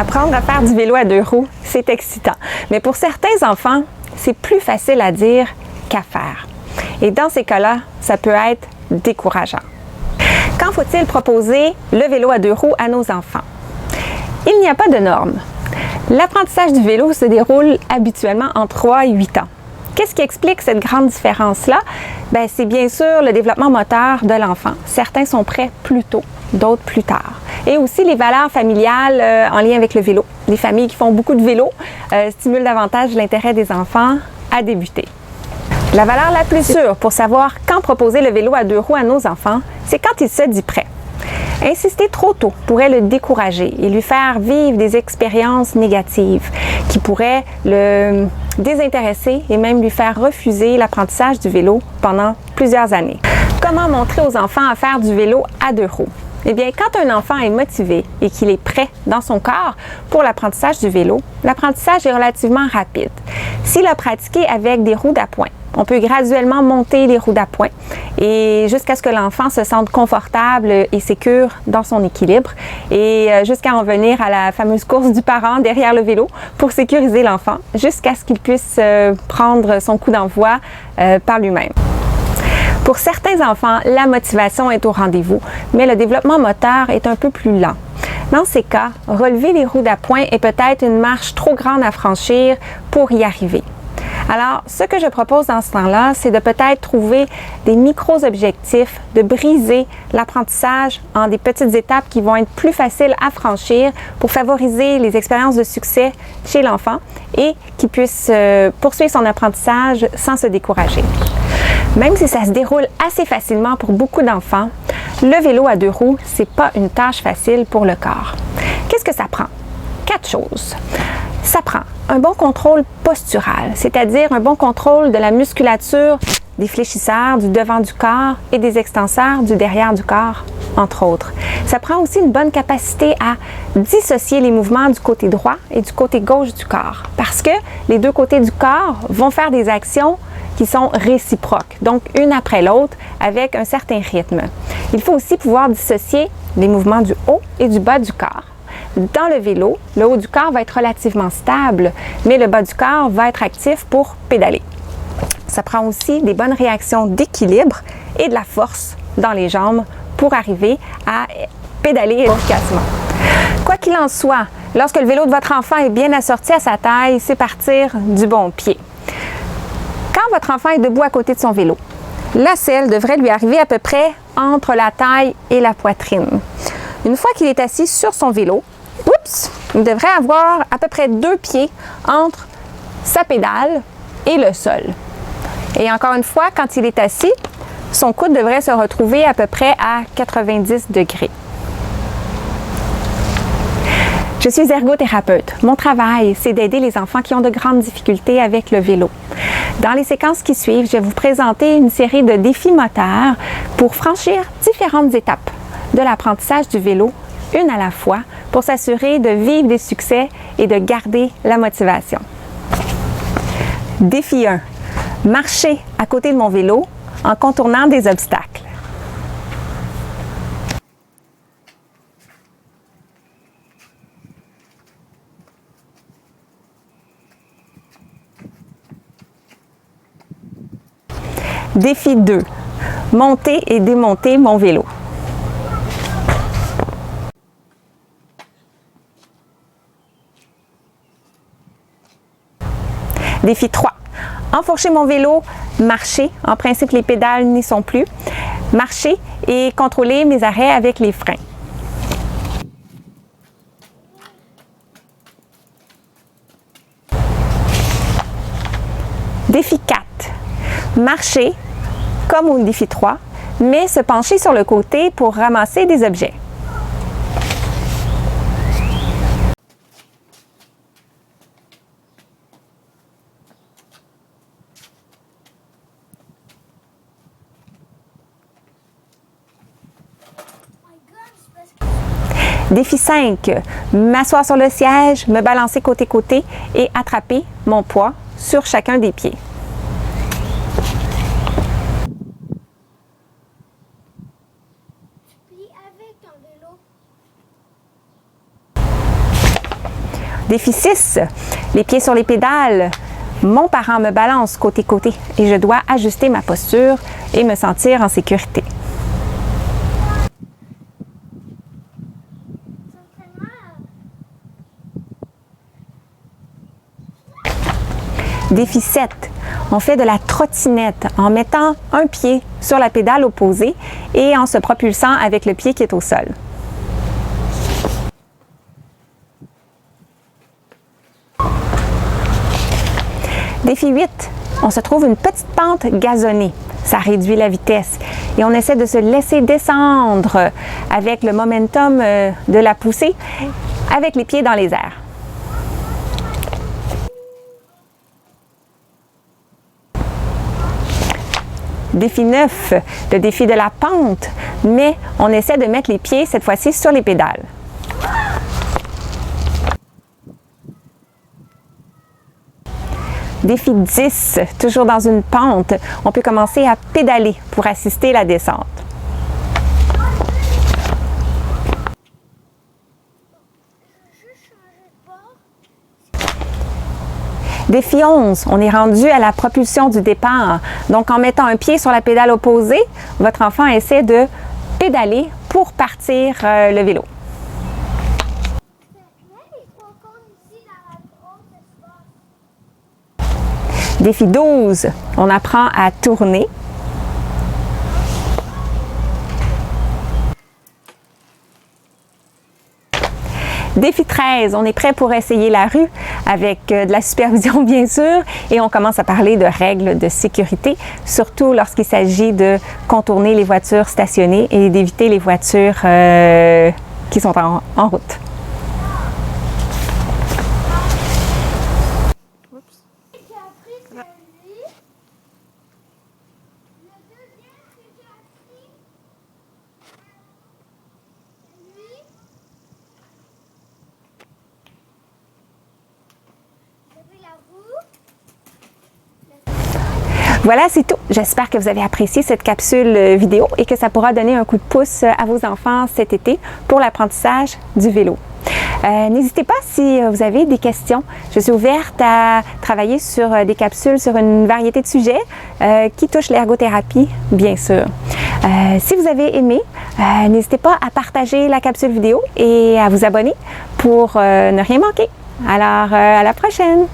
Apprendre à faire du vélo à 2 roues, c'est excitant. Mais pour certains enfants, c'est plus facile à dire qu'à faire. Et dans ces cas-là, ça peut être décourageant. Quand faut-il proposer le vélo à 2 roues à nos enfants? Il n'y a pas de normes. L'apprentissage du vélo se déroule habituellement en 3 et 8 ans. Qu'est-ce qui explique cette grande différence-là? C'est bien sûr le développement moteur de l'enfant. Certains sont prêts plus tôt, d'autres plus tard. Et aussi les valeurs familiales en lien avec le vélo. Les familles qui font beaucoup de vélo stimulent davantage l'intérêt des enfants à débuter. La valeur la plus sûre pour savoir quand proposer le vélo à 2 roues à nos enfants, c'est quand il se dit prêt. Insister trop tôt pourrait le décourager et lui faire vivre des expériences négatives qui pourraient le désintéresser et même lui faire refuser l'apprentissage du vélo pendant plusieurs années. Comment montrer aux enfants à faire du vélo à 2 roues? Eh bien, quand un enfant est motivé et qu'il est prêt dans son corps pour l'apprentissage du vélo, l'apprentissage est relativement rapide. S'il a pratiqué avec des roues d'appoint, on peut graduellement monter les roues d'appoint et jusqu'à ce que l'enfant se sente confortable et sécure dans son équilibre et jusqu'à en venir à la fameuse course du parent derrière le vélo pour sécuriser l'enfant jusqu'à ce qu'il puisse prendre son coup d'envoi par lui-même. Pour certains enfants, la motivation est au rendez-vous, mais le développement moteur est un peu plus lent. Dans ces cas, relever les roues d'appoint est peut-être une marche trop grande à franchir pour y arriver. Alors, ce que je propose dans ce temps-là, c'est de peut-être trouver des micro-objectifs, de briser l'apprentissage en des petites étapes qui vont être plus faciles à franchir pour favoriser les expériences de succès chez l'enfant et qui puisse poursuivre son apprentissage sans se décourager. Même si ça se déroule assez facilement pour beaucoup d'enfants, le vélo à 2 roues, c'est pas une tâche facile pour le corps. Qu'est-ce que ça prend? 4 choses. Ça prend un bon contrôle postural, c'est-à-dire un bon contrôle de la musculature des fléchisseurs du devant du corps et des extenseurs du derrière du corps, entre autres. Ça prend aussi une bonne capacité à dissocier les mouvements du côté droit et du côté gauche du corps, parce que les 2 côtés du corps vont faire des actions qui sont réciproques, donc une après l'autre avec un certain rythme. Il faut aussi pouvoir dissocier les mouvements du haut et du bas du corps. Dans le vélo, le haut du corps va être relativement stable, mais le bas du corps va être actif pour pédaler. Ça prend aussi des bonnes réactions d'équilibre et de la force dans les jambes pour arriver à pédaler efficacement. Quoi qu'il en soit, lorsque le vélo de votre enfant est bien assorti à sa taille, c'est partir du bon pied. Quand votre enfant est debout à côté de son vélo, la selle devrait lui arriver à peu près entre la taille et la poitrine. Une fois qu'il est assis sur son vélo, il devrait avoir à peu près 2 pieds entre sa pédale et le sol. Et encore une fois, quand il est assis, son coude devrait se retrouver à peu près à 90 degrés. Je suis ergothérapeute. Mon travail, c'est d'aider les enfants qui ont de grandes difficultés avec le vélo. Dans les séquences qui suivent, je vais vous présenter une série de défis moteurs pour franchir différentes étapes de l'apprentissage du vélo, une à la fois, pour s'assurer de vivre des succès et de garder la motivation. Défi 1. Marcher à côté de mon vélo en contournant des obstacles. Défi 2. Monter et démonter mon vélo. Défi 3. Enfourcher mon vélo, marcher. En principe, les pédales n'y sont plus. Marcher et contrôler mes arrêts avec les freins. Défi 4. Marcher, comme au défi 3, mais se pencher sur le côté pour ramasser des objets. Défi 5. M'asseoir sur le siège, me balancer côté-côté et attraper mon poids sur chacun des pieds. Défi 6, les pieds sur les pédales. Mon parent me balance côté-côté et je dois ajuster ma posture et me sentir en sécurité. Défi 7, on fait de la trottinette en mettant un pied sur la pédale opposée et en se propulsant avec le pied qui est au sol. Défi 8, on se trouve une petite pente gazonnée. Ça réduit la vitesse et on essaie de se laisser descendre avec le momentum de la poussée avec les pieds dans les airs. Défi 9, le défi de la pente, mais on essaie de mettre les pieds cette fois-ci sur les pédales. Défi 10, toujours dans une pente, on peut commencer à pédaler pour assister la descente. Défi 11, on est rendu à la propulsion du départ. Donc, en mettant un pied sur la pédale opposée, votre enfant essaie de pédaler pour partir le vélo. Défi 12, on apprend à tourner. Défi 13, on est prêt pour essayer la rue avec de la supervision bien sûr et on commence à parler de règles de sécurité, surtout lorsqu'il s'agit de contourner les voitures stationnées et d'éviter les voitures qui sont en route. Voilà, c'est tout. J'espère que vous avez apprécié cette capsule vidéo et que ça pourra donner un coup de pouce à vos enfants cet été pour l'apprentissage du vélo. N'hésitez pas si vous avez des questions. Je suis ouverte à travailler sur des capsules sur une variété de sujets qui touchent l'ergothérapie, bien sûr. Si vous avez aimé, n'hésitez pas à partager la capsule vidéo et à vous abonner pour ne rien manquer. Alors, à la prochaine!